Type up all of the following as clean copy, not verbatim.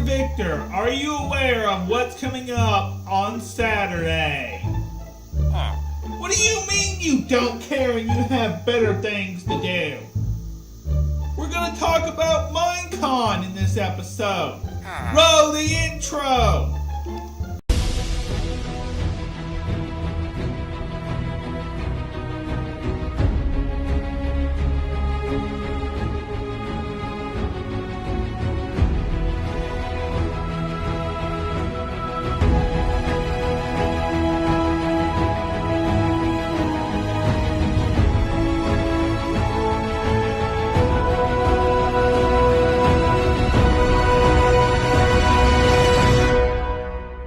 Victor, are you aware of what's coming up on Saturday? What do you mean you don't care and you have better things to do? We're going to talk about Minecon in this episode. Roll the intro!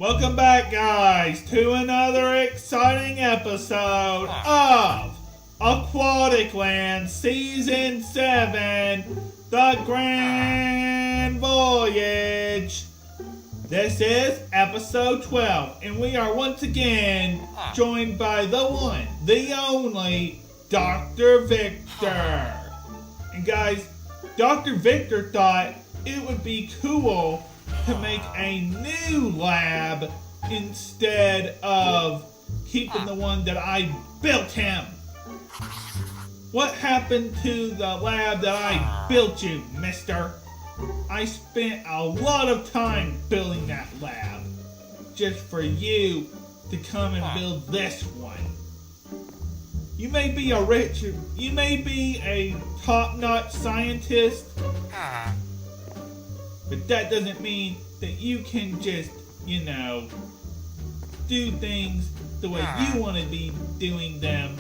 Welcome back, guys, to another exciting episode of AQUATICLAND Season 7, The Grand Voyage. This is episode 12, and we are once again joined by the one, the only, Dr. Victor. And guys, Dr. Victor thought it would be cool to make a new lab instead of keeping the one that I built him. What happened to the lab that I built you, mister? I spent a lot of time building that lab just for you to come and build this one. You may be a top-notch scientist, but that doesn't mean that you can just, do things the way you want to be doing them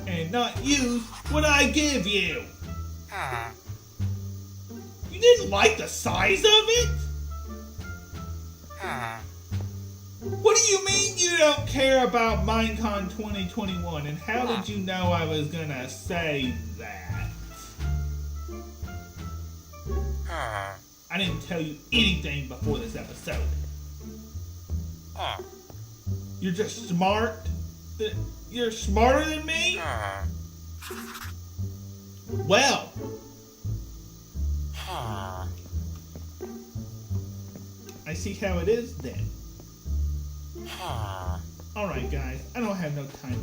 and not use what I give you. You didn't like the size of it? What do you mean you don't care about Minecon 2021? And how did you know I was gonna say that? I didn't tell you anything before this episode. You're just smart? You're smarter than me? Well. I see how it is then. Alright guys, I don't have no time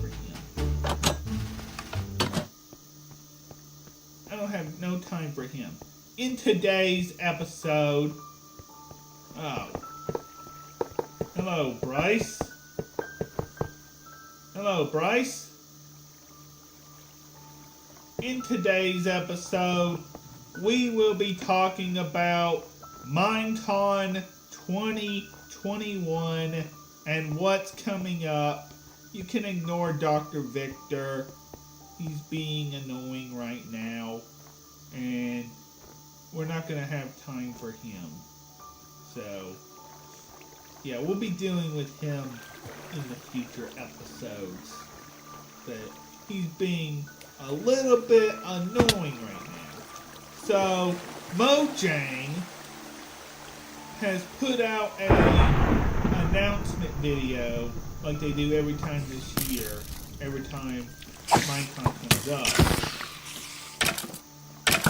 for him. In today's episode... Hello, Bryce? In today's episode, we will be talking about Minecon 2021 and what's coming up. You can ignore Dr. Victor. He's being annoying right now. And we're not going to have time for him. So, yeah, we'll be dealing with him in the future episodes. But he's being a little bit annoying right now. So, Mojang has put out an announcement video like they do every time this year, every time Minecon comes up,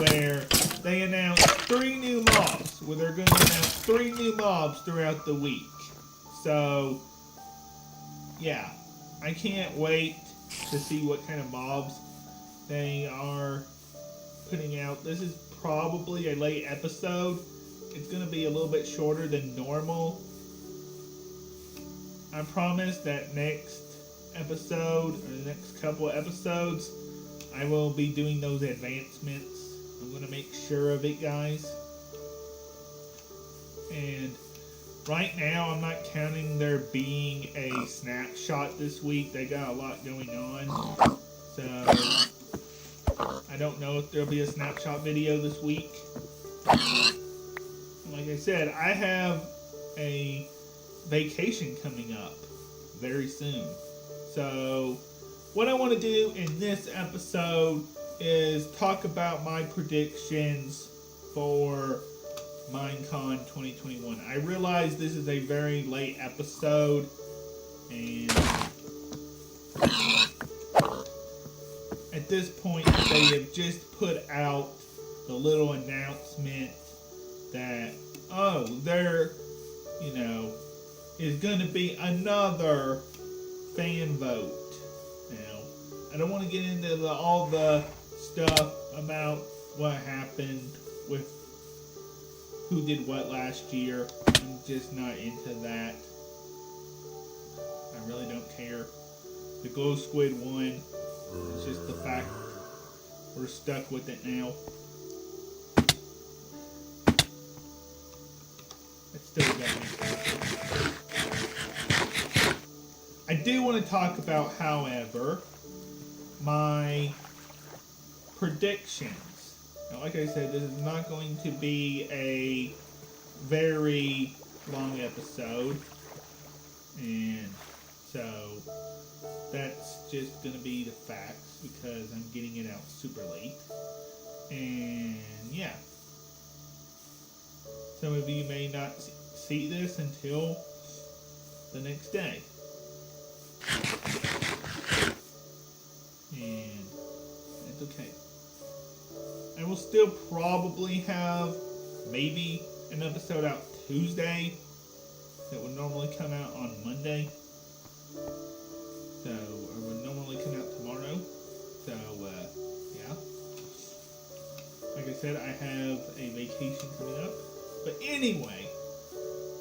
where they announce 3 new mobs, where they're going to announce 3 new mobs throughout the week. So, yeah, I can't wait to see what kind of mobs they are putting out. This is probably a late episode. It's going to be a little bit shorter than normal. I promise that next episode, or the next couple of episodes, I will be doing those advancements. I'm going to make sure of it, guys. And right now, I'm not counting there being a snapshot this week. They got a lot going on. So, I don't know if there'll be a snapshot video this week. Like I said, I have a vacation coming up very soon. So, what I want to do in this episode is talk about my predictions for Minecon 2021. I realize this is a very late episode, and at this point they have just put out the little announcement that oh, there, is going to be another fan vote. Now, I don't want to get into all the stuff about what happened with who did what last year. I'm just not into that. I really don't care. The Glow Squid won. It's just the fact we're stuck with it now. It's still got me. I do want to talk about, however, my predictions. Now, like I said, this is not going to be a very long episode. And so that's just going to be the facts because I'm getting it out super late. And yeah. Some of you may not see this until the next day. And it's okay. I will still probably have maybe an episode out Tuesday that would normally come out on Monday. So, or would normally come out tomorrow. So, yeah. Like I said, I have a vacation coming up. But anyway,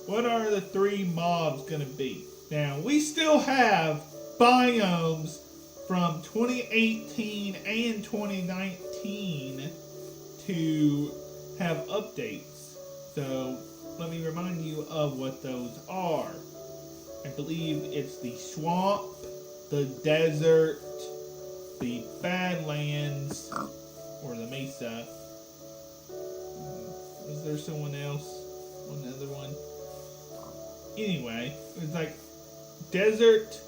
what are the 3 mobs going to be? Now, we still have biomes from 2018 and 2019 to have updates. So, let me remind you of what those are. I believe it's the swamp, the desert, the badlands, or the mesa. Was there someone else? Another one? Anyway, it was like desert,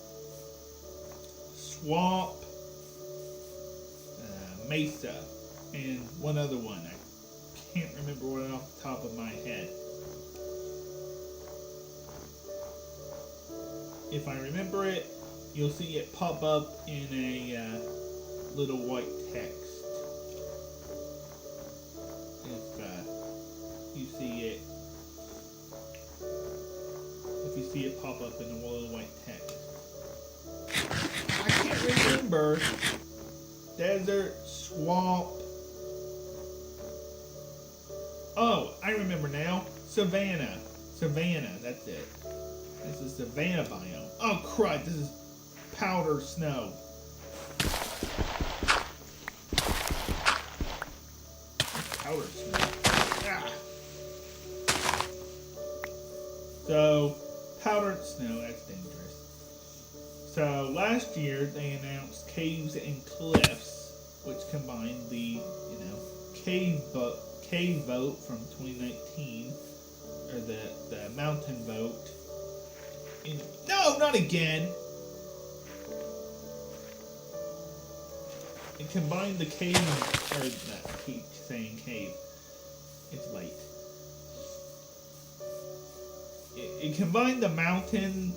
swamp, mesa, and one other one. I can't remember one off the top of my head. If I remember it, you'll see it pop up in a little white text. If you see it pop up in a little white text. I can't remember. Desert, swamp. Oh, I remember now. Savannah. Savannah, that's it. This is Savannah biome. Oh, crud, this is powder snow. Powder snow. Ah. So, powdered snow, that's dangerous. So, last year they announced caves and cliffs, which combined the, cave vote from 2019, or the mountain vote. No, not again! It combined the cave, or not, I keep saying cave. It's late. It combined the mountain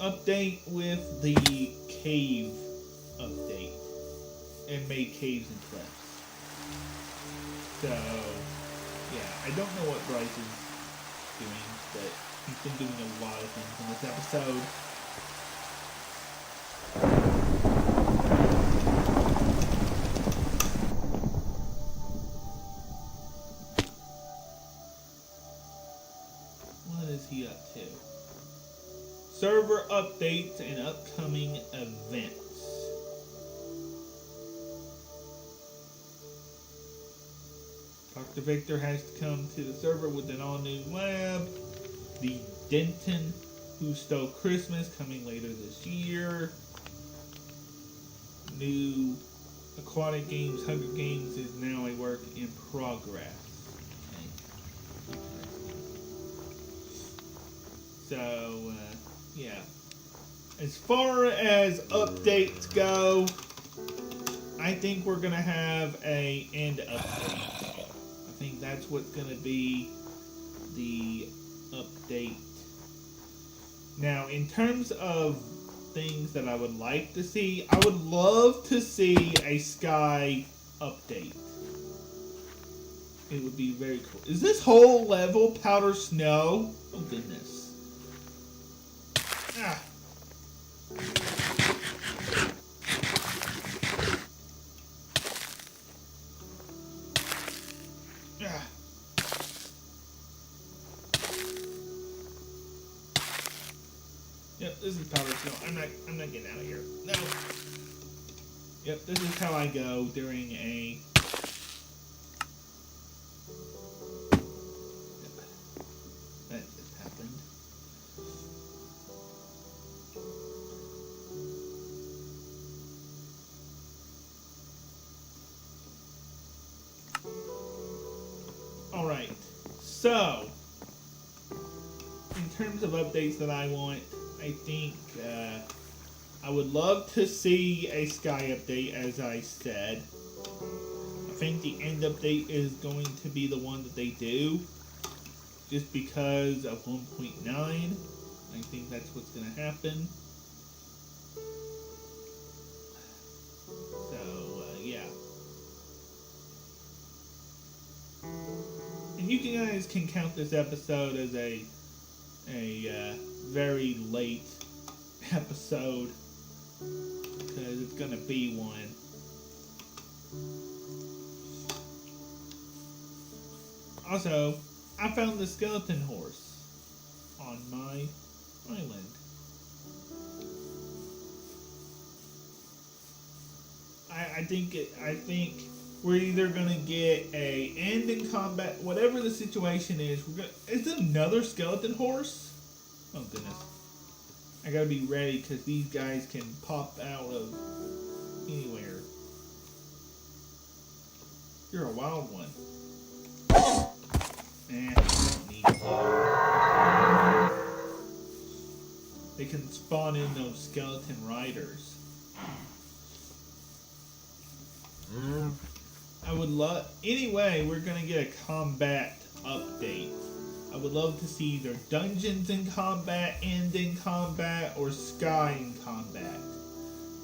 update with the cave update and made caves and cliffs. So, yeah, I don't know what Bryce is doing, but he's been doing a lot of things in this episode. What is he up to? Server updates and upcoming events. Dr. Victor has to come to the server with an all-new lab. The Denton Who Stole Christmas coming later this year. New Aquatic Games, Hunger Games is now a work in progress. Okay. So, yeah. As far as updates go, I think we're going to have a end update. I think that's what's going to be the update. Now, in terms of things that I would like to see, I would love to see a Sky update. It would be very cool. Is this whole level powder snow? Oh goodness. Ah. Ah. Yep, this is powder snow. I'm not getting out of here. No. Yep, this is how I go during a that just happened. Alright, so in terms of updates that I want, I think I would love to see a Sky update, as I said. I think the end update is going to be the one that they do, just because of 1.9. I think that's what's going to happen. So, yeah. And you guys can count this episode as a very late episode, because it's gonna be one. Also, I found the skeleton horse on my island. I think we're either gonna get a end in combat, whatever the situation is. Is it another skeleton horse? Oh goodness. I gotta be ready, because these guys can pop out of anywhere. You're a wild one. I don't need you. They can spawn in those skeleton riders. I would love... Anyway, we're gonna get a combat update. I would love to see either dungeons in combat, end in combat, or sky in combat.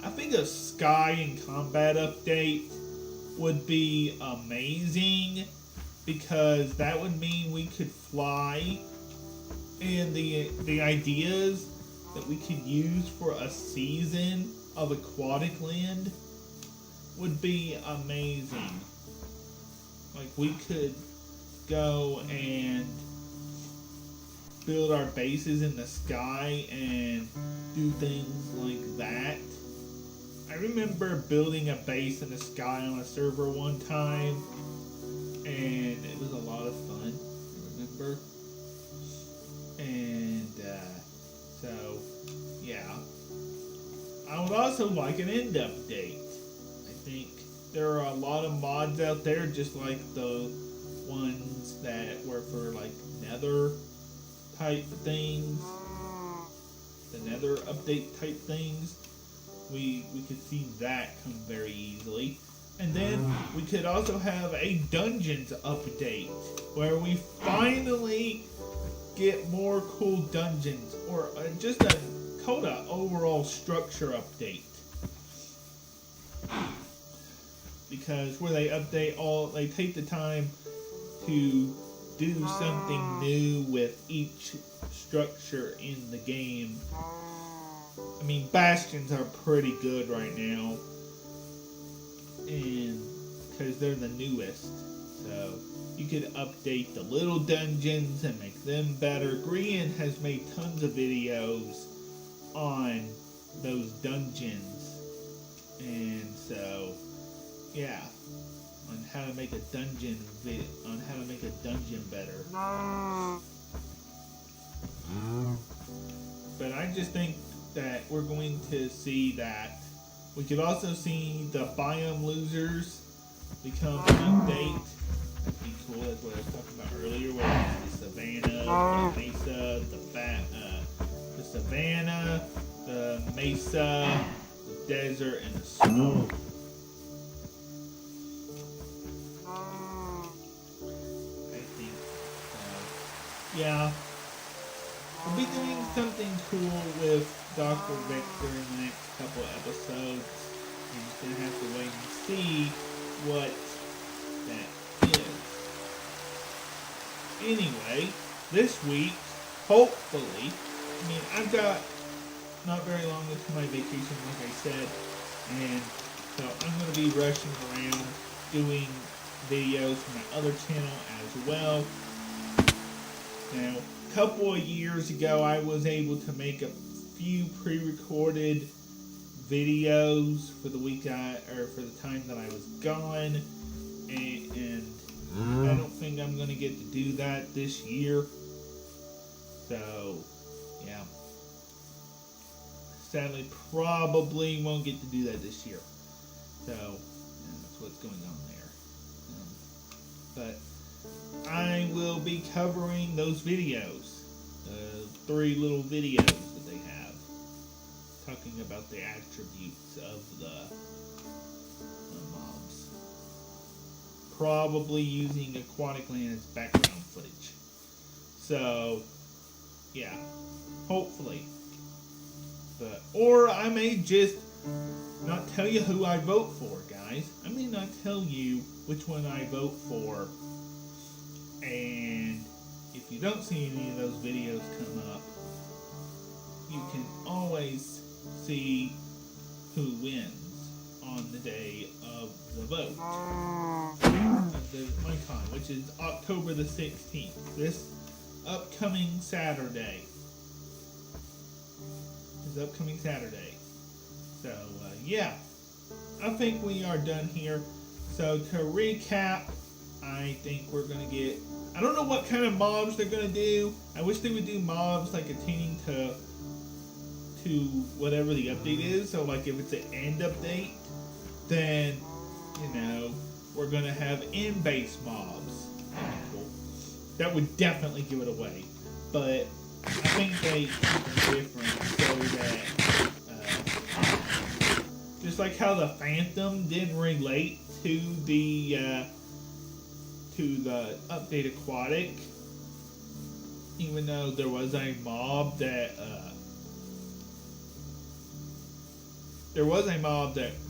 I think a sky in combat update would be amazing, because that would mean we could fly, and the ideas that we could use for a season of AQUATICLAND would be amazing. Like, we could go and build our bases in the sky and do things like that. I remember building a base in the sky on a server one time, and it was a lot of fun, I remember. And so, yeah. I would also like an end update. I think there are a lot of mods out there, just like the ones that were for like Nether type things, the Nether update type things. We could see that come very easily. And then we could also have a dungeons update, where we finally get more cool dungeons, or just a Coda overall structure update. Because where they update they take the time to do something new with each structure in the game. I mean, bastions are pretty good right now, and because they're the newest, so you could update the little dungeons and make them better. Grian has made tons of videos on those dungeons, and so yeah, on how to make a dungeon better. But I just think that we're going to see that. We could also see the biome losers become an update. That'd be cool. That's what I was talking about earlier, where the savannah, the mesa, the savannah, the mesa, the desert, and the snow. I think, yeah. We'll be doing something cool with Dr. Victor in the next couple episodes. You're just going to have to wait and see what that is. anyway, this week, hopefully, I mean, I've got not very long into my vacation, like I said, and so I'm going to be rushing around doing videos for my other channel as well. Now, a couple of years ago, I was able to make a few pre-recorded videos for the week for the time that I was gone, and I don't think I'm going to get to do that this year. So, yeah. Sadly, probably won't get to do that this year. So, yeah, that's what's going on there. But I will be covering those videos. 3 little videos that they have. Talking about the attributes of the mobs. Probably using AQUATICLAND as background footage. So, yeah. Hopefully. Or I may just not tell you who I vote for, guys. I may not tell you which one I vote for. And if you don't see any of those videos come up, you can always see who wins on the day of the vote. Of the MyCon, which is October the 16th. This upcoming Saturday. So, yeah. I think we are done here. So, to recap, I think we're going to get... I don't know what kind of mobs they're going to do. I wish they would do mobs like attaining to whatever the update is. So, like, if it's an end update, then, you know, we're going to have in-base mobs. That would definitely give it away. But I think they keep them different so that, just like how the Phantom didn't relate to the update Aquatic, even though there was a mob that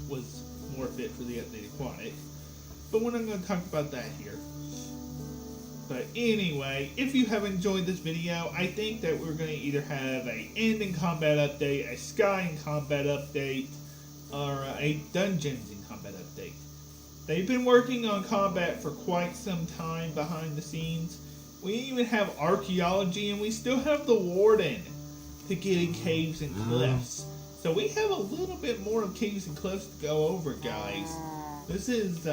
was more fit for the update Aquatic, but we're not going to talk about that here. But anyway, if you have enjoyed this video, I think that we're going to either have a End in Combat update, a Sky in Combat update, or a Dungeons in Combat update. They've been working on combat for quite some time behind the scenes. We even have archaeology, and we still have the Warden to get in caves and cliffs. So we have a little bit more of caves and cliffs to go over, guys. This is,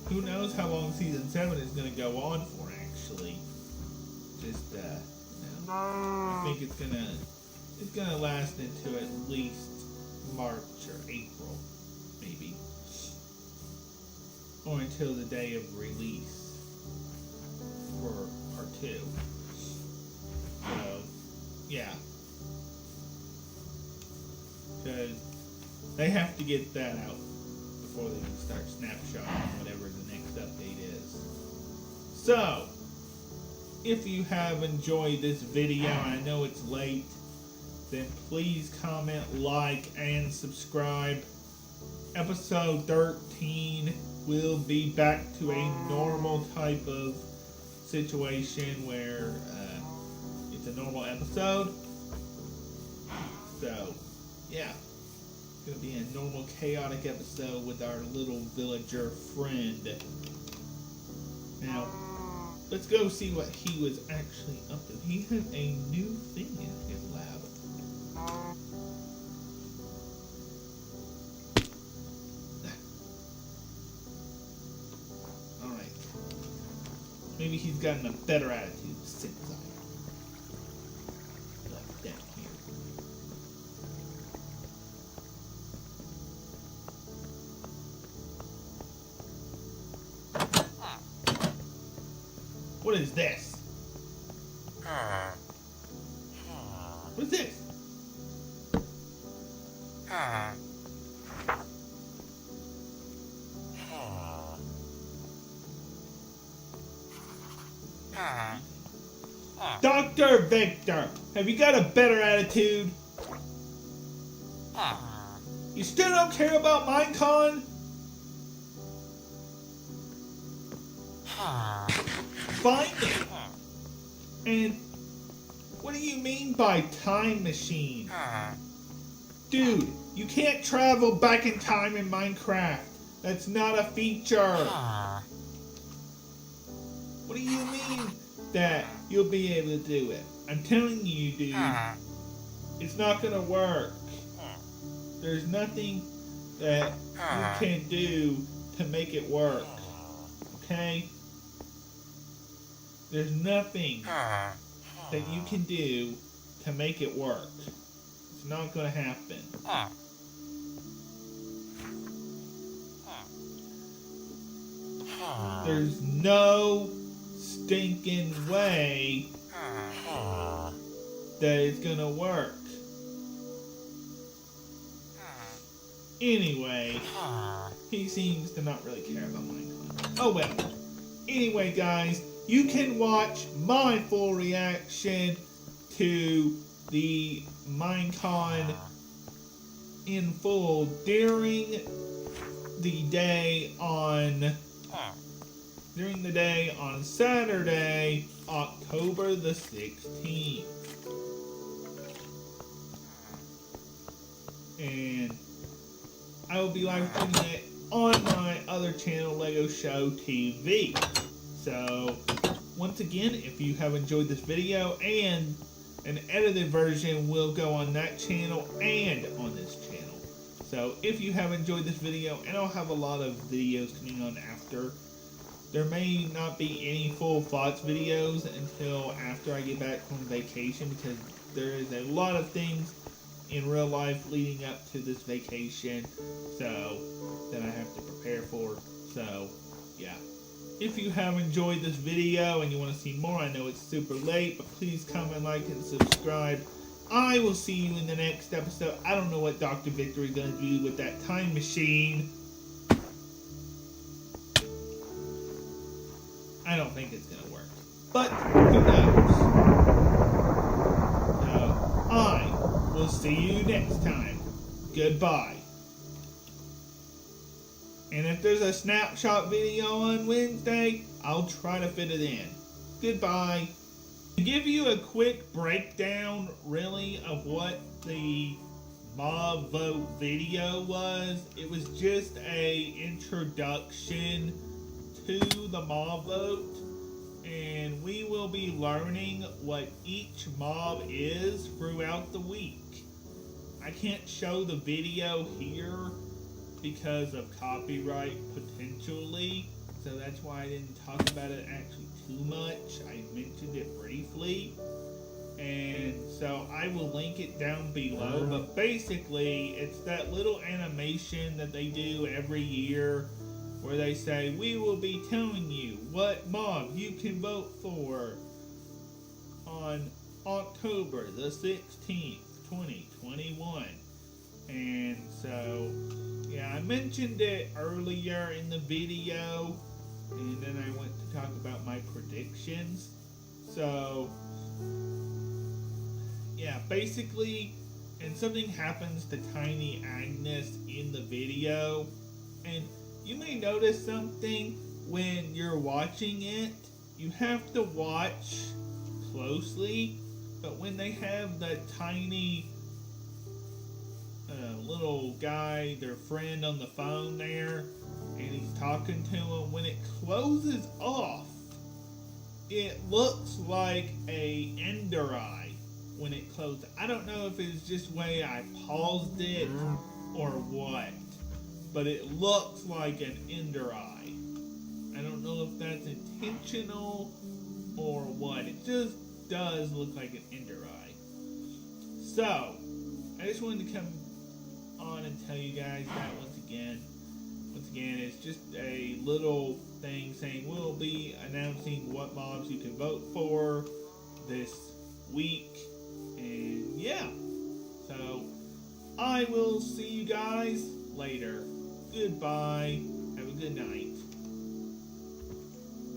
who knows how long Season 7 is going to go on for, actually. Just, I think it's gonna last into at least March or April, maybe. Or until the day of release for Part 2. So, yeah. Because they have to get that out before they can start snapshotting whatever the next update is. So, if you have enjoyed this video, I know it's late, then please comment, like, and subscribe. Episode 13 will be back to a normal type of situation where it's a normal episode. So, yeah. It's going to be a normal chaotic episode with our little villager friend. Now, let's go see what he was actually up to. He had a new thing in his lab. Alright. Maybe he's gotten a better attitude since I left down here. What is this? What is this? Dr. Victor, have you got a better attitude? You still don't care about MineCon? Find it. And what do you mean by time machine? Dude, you can't travel back in time in Minecraft. That's not a feature. What do you mean that you'll be able to do it? I'm telling you, dude, it's not gonna work. There's nothing that you can do to make it work. Okay? There's nothing that you can do to make it work. It's not gonna happen. There's no stinking way that it's gonna work. Anyway, he seems to not really care about Minecraft. Oh well. Anyway, guys, you can watch my full reaction to the Minecon in full during the day on Saturday, October the 16th. And I will be live streaming it on my other channel, Lego Show TV. So, once again, if you have enjoyed this video, and an edited version will go on that channel and on this channel. So, if you have enjoyed this video, and I'll have a lot of videos coming on after, there may not be any full thoughts videos until after I get back from vacation, because there is a lot of things in real life leading up to this vacation, so that I have to prepare for. So yeah, if you have enjoyed this video and you want to see more, I know it's super late, but please comment, like, and subscribe. I will see you in the next episode. I don't know what Dr. Victor is going to do with that time machine. I don't think it's going to work, but who knows? So I will see you next time. Goodbye. And if there's a snapshot video on Wednesday, I'll try to fit it in. Goodbye. To give you a quick breakdown, really, of what the mob vote video was, it was just a introduction to the mob vote, and we will be learning what each mob is throughout the week. I can't show the video here because of copyright potentially, so that's why I didn't talk about it actually too much. I mentioned it briefly, and so I will link it down below. But basically, it's that little animation that they do every year where they say, we will be telling you what mob you can vote for on October the 16th, 2021. And so, yeah, I mentioned it earlier in the video, and then I went to talk about my predictions. So, yeah, basically, and something happens to Tiny Agnes in the video, and you may notice something when you're watching it. You have to watch closely, but when they have that tiny little guy, their friend, on the phone there, and he's talking to him, when it closes off, it looks like a ender eye when it closed. I don't know if it's just the way I paused it or what, but it looks like an ender eye. I don't know if that's intentional or what. It just does look like an ender eye. So, I just wanted to come on and tell you guys that once again, it's just a little thing saying we'll be announcing what mobs you can vote for this week. And yeah, so I will see you guys later. Goodbye. Have a good night.